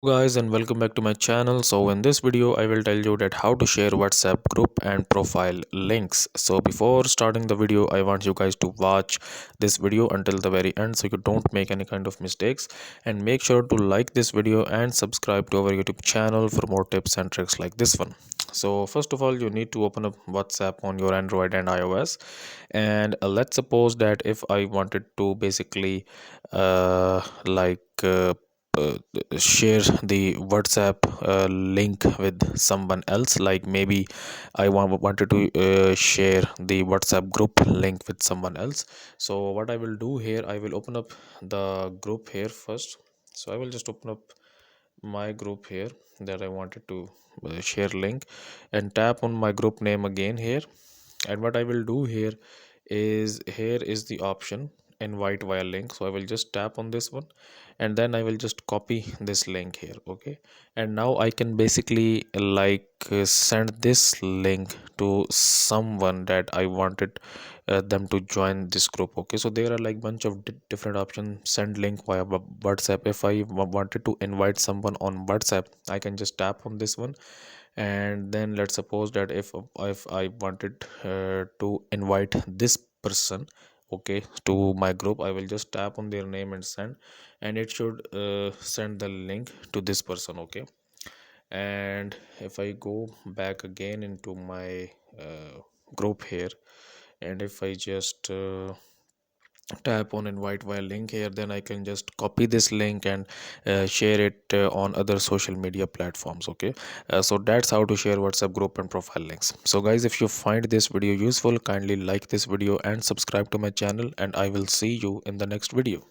Guys, and welcome back to my channel. So in this video I will tell you that how to share WhatsApp group and profile links. So before starting the video, I want you guys to watch this video until the very end so you don't make any kind of mistakes, and make sure to like this video and subscribe to our YouTube channel for more tips and tricks like this one. So first of all, you need to open up WhatsApp on your Android and iOS. And let's suppose that if I wanted to basically like share the WhatsApp link with someone else, like maybe wanted to share the WhatsApp group link with someone else. So what I will do here, I will open up the group here first. So I will just open up my group here that I wanted to share link, and tap on my group name again here. And what I will do here is the option invite via link. So I will just tap on this one, and then I will just copy this link here. Okay, and now I can basically send this link to someone that I wanted them to join this group. Okay, so there are like bunch of different options. Send link via WhatsApp. If I wanted to invite someone on WhatsApp, I can just tap on this one. And then let's suppose that if I wanted to invite this person, okay, to my group, I will just tap on their name and send, and it should send the link to this person. Okay, and if I go back again into my group here, and if I just tap on invite via link here, then I can just copy this link and share it on other social media platforms. Okay, so that's how to share WhatsApp group and profile links. So guys, if you find this video useful, kindly like this video and subscribe to my channel, and I will see you in the next video.